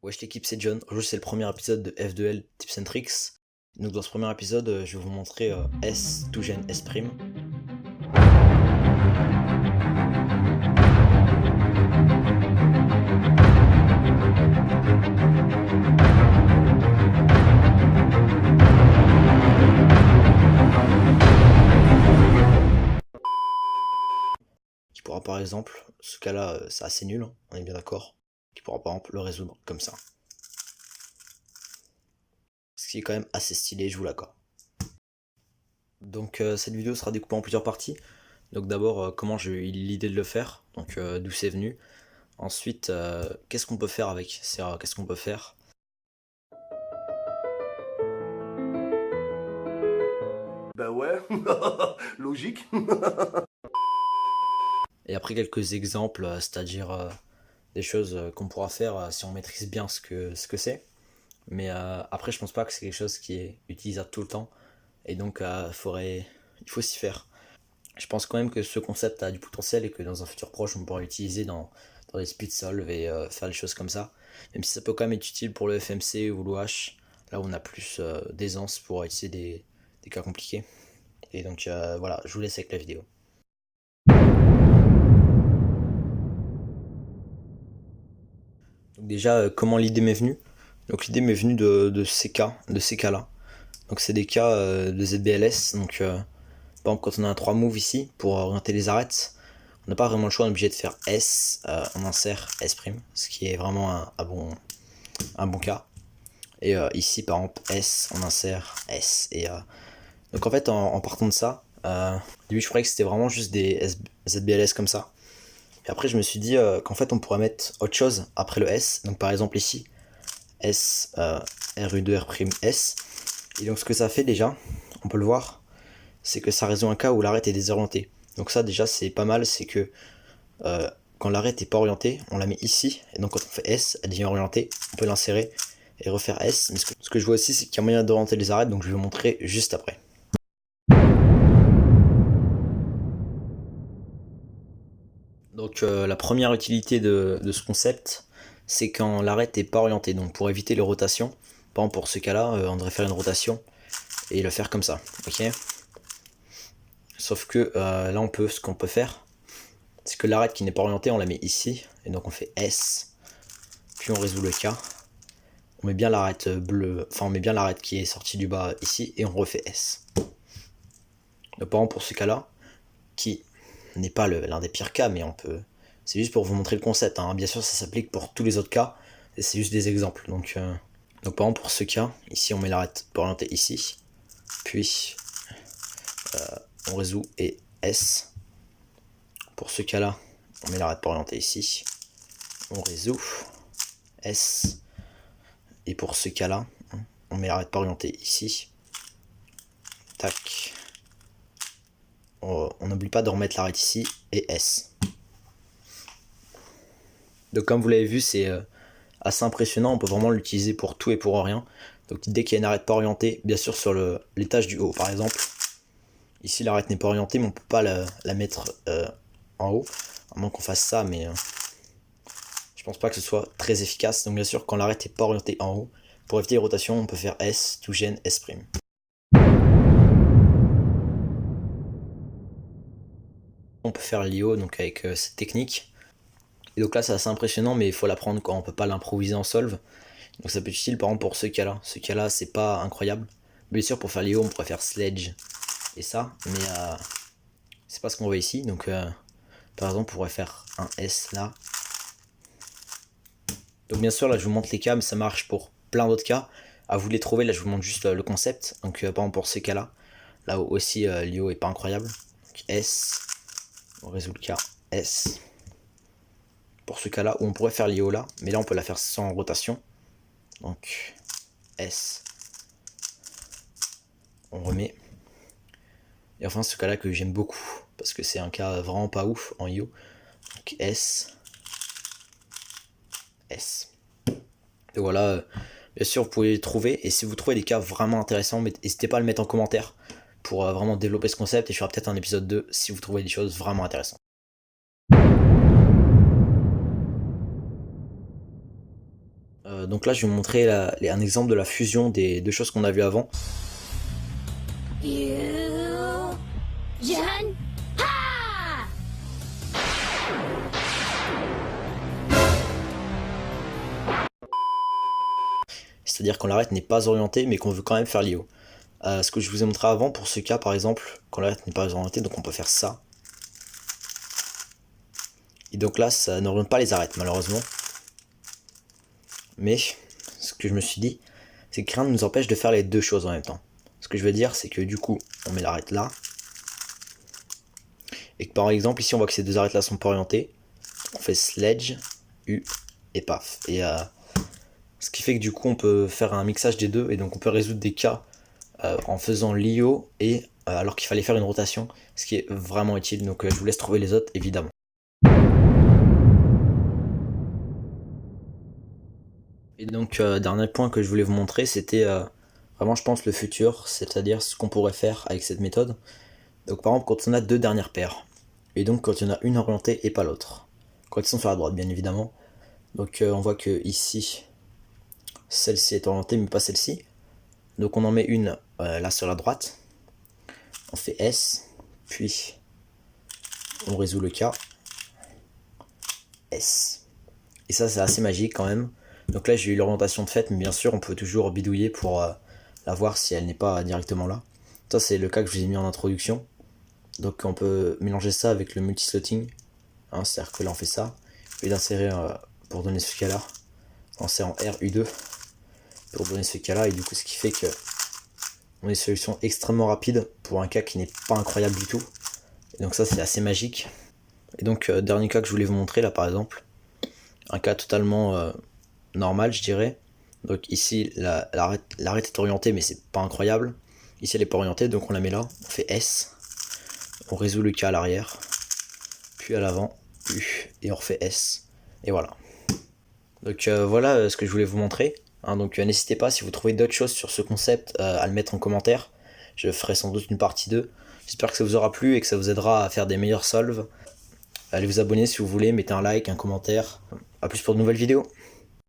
Wesh l'équipe, c'est John. Aujourd'hui c'est le premier épisode de F2L Tips and Tricks. Donc dans ce premier épisode, je vais vous montrer S, tout gène S', qui pourra par exemple, ce cas-là c'est assez nul, hein, on est bien d'accord, qui pourra par exemple le résoudre comme ça. Ce qui est quand même assez stylé, je vous l'accorde. Donc cette vidéo sera découpée en plusieurs parties. Donc d'abord comment j'ai eu l'idée de le faire, donc d'où c'est venu. Ensuite qu'est-ce qu'on peut faire avec, qu'est-ce qu'on peut faire. Bah ouais, logique. Et après quelques exemples, c'est-à-dire des choses qu'on pourra faire si on maîtrise bien ce que c'est. Mais après je pense pas que c'est quelque chose qui est utilisable tout le temps. Et donc il faut s'y faire. Je pense quand même que ce concept a du potentiel et que dans un futur proche on pourra l'utiliser dans des speed solves et faire des choses comme ça. Même si ça peut quand même être utile pour le FMC ou l'OH, là où on a plus d'aisance pour utiliser des cas compliqués. Et donc voilà, je vous laisse avec la vidéo. Donc déjà, comment l'idée m'est venue? Donc l'idée m'est venue de ces cas-là. Donc c'est des cas de ZBLS. Donc par exemple quand on a un 3 move ici pour orienter les arêtes, on n'a pas vraiment le choix, on est obligé de faire S, on insère S', ce qui est vraiment un bon cas. Et ici par exemple S, on insère S. Et donc en fait en partant de ça, au début je croyais que c'était vraiment juste des ZBLS comme ça. Et après je me suis dit qu'en fait on pourrait mettre autre chose après le S. Donc par exemple ici, S, RU2, R', Et donc ce que ça fait déjà, on peut le voir, c'est que ça résout un cas où l'arête est désorientée. Donc ça déjà c'est pas mal, c'est que quand l'arête est pas orientée, on la met ici, et donc quand on fait S, elle devient orientée, on peut l'insérer et refaire S. Mais ce que je vois aussi, c'est qu'il y a moyen d'orienter les arêtes, donc je vais vous montrer juste après. Donc la première utilité de ce concept, c'est quand l'arête n'est pas orientée. Donc pour éviter les rotations, par exemple pour ce cas-là, on devrait faire une rotation et le faire comme ça, ok. Sauf que là ce qu'on peut faire, c'est que l'arête qui n'est pas orientée, on la met ici, et donc on fait S, puis on résout le cas. On met bien l'arête bleue, enfin on met bien l'arête qui est sortie du bas ici, et on refait S. Donc par exemple pour ce cas-là, qui n'est pas l'un des pires cas, mais on peut... C'est juste pour vous montrer le concept, hein. Bien sûr ça s'applique pour tous les autres cas, et c'est juste des exemples. Donc par exemple pour ce cas, ici on met l'arête orientée ici, puis on résout et S. Pour ce cas-là, on met l'arête orientée ici, on résout S. Et pour ce cas-là, on met l'arête orientée ici, tac. On n'oublie pas de remettre l'arête ici et S. Donc comme vous l'avez vu, c'est assez impressionnant, on peut vraiment l'utiliser pour tout et pour rien. Donc dès qu'il y a une arête pas orientée, bien sûr sur l'étage du haut par exemple, ici l'arête n'est pas orientée mais on peut pas la mettre en haut, à moins qu'on fasse ça, mais je pense pas que ce soit très efficace. Donc bien sûr quand l'arête n'est pas orientée en haut, pour éviter les rotations on peut faire S, tout gène, S'. On peut faire l'IO donc avec cette technique. Et donc là c'est assez impressionnant, mais il faut l'apprendre quand on peut pas l'improviser en solve. Donc ça peut être utile par exemple pour ce cas-là. Ce cas-là c'est pas incroyable. Bien sûr pour faire l'IO on pourrait faire sledge et ça, mais c'est pas ce qu'on veut ici. Donc par exemple on pourrait faire un S là. Donc bien sûr là je vous montre les cas, mais ça marche pour plein d'autres cas. À vous de les trouver, là je vous montre juste le concept. Donc par exemple pour ce cas-là, là où aussi l'IO est pas incroyable. Donc S, on résout le cas S. Pour ce cas là où on pourrait faire l'IO là, mais là on peut la faire sans rotation. Donc S, on remet. Et enfin ce cas là que j'aime beaucoup, parce que c'est un cas vraiment pas ouf en IO. Donc S, S. Et voilà, bien sûr vous pouvez les trouver, et si vous trouvez des cas vraiment intéressants, n'hésitez pas à le mettre en commentaire pour vraiment développer ce concept, et je ferai peut-être un épisode 2 si vous trouvez des choses vraiment intéressantes. Donc là je vais vous montrer un exemple de la fusion des deux choses qu'on a vu avant. C'est-à-dire quand l'arête n'est pas orientée mais qu'on veut quand même faire l'IO. Ce que je vous ai montré avant, pour ce cas par exemple, quand l'arête n'est pas orientée, donc on peut faire ça. Et donc là ça n'oriente pas les arêtes malheureusement. Mais ce que je me suis dit, c'est que rien ne nous empêche de faire les deux choses en même temps. Ce que je veux dire, c'est que du coup, on met l'arête là. Et que par exemple, ici on voit que ces deux arêtes là sont pas orientées. On fait sledge, U et paf. Et ce qui fait que du coup on peut faire un mixage des deux. Et donc on peut résoudre des cas en faisant l'IO et alors qu'il fallait faire une rotation. Ce qui est vraiment utile. Donc je vous laisse trouver les autres évidemment. Et donc dernier point que je voulais vous montrer, c'était vraiment je pense le futur. C'est-à-dire ce qu'on pourrait faire avec cette méthode. Donc par exemple quand on a deux dernières paires. Et donc quand il y en a une orientée et pas l'autre. Quand ils sont sur la droite bien évidemment. Donc on voit que ici, celle-ci est orientée mais pas celle-ci. Donc on en met une là sur la droite. On fait S, puis on résout le cas. S. Et ça c'est assez magique quand même. Donc là j'ai eu l'orientation de fait, mais bien sûr on peut toujours bidouiller pour la voir si elle n'est pas directement là. Ça c'est le cas que je vous ai mis en introduction. Donc on peut mélanger ça avec le multislotting. Hein, c'est-à-dire que là on fait ça. Et d'insérer pour donner ce cas-là. On sert en RU2 pour donner ce cas-là. Et du coup ce qui fait que on a une solution extrêmement rapide pour un cas qui n'est pas incroyable du tout. Et donc ça c'est assez magique. Et donc dernier cas que je voulais vous montrer là par exemple. Un cas totalement normal je dirais. Donc ici l'arête est orientée mais c'est pas incroyable. Ici elle est pas orientée donc on la met là. On fait S. On résout le cas à l'arrière. Puis à l'avant. U. Et on refait S. Et voilà. Donc voilà ce que je voulais vous montrer. Hein, donc n'hésitez pas si vous trouvez d'autres choses sur ce concept à le mettre en commentaire. Je ferai sans doute une partie 2. J'espère que ça vous aura plu et que ça vous aidera à faire des meilleurs solves. Allez vous abonner si vous voulez, mettez un like, un commentaire. A plus pour de nouvelles vidéos.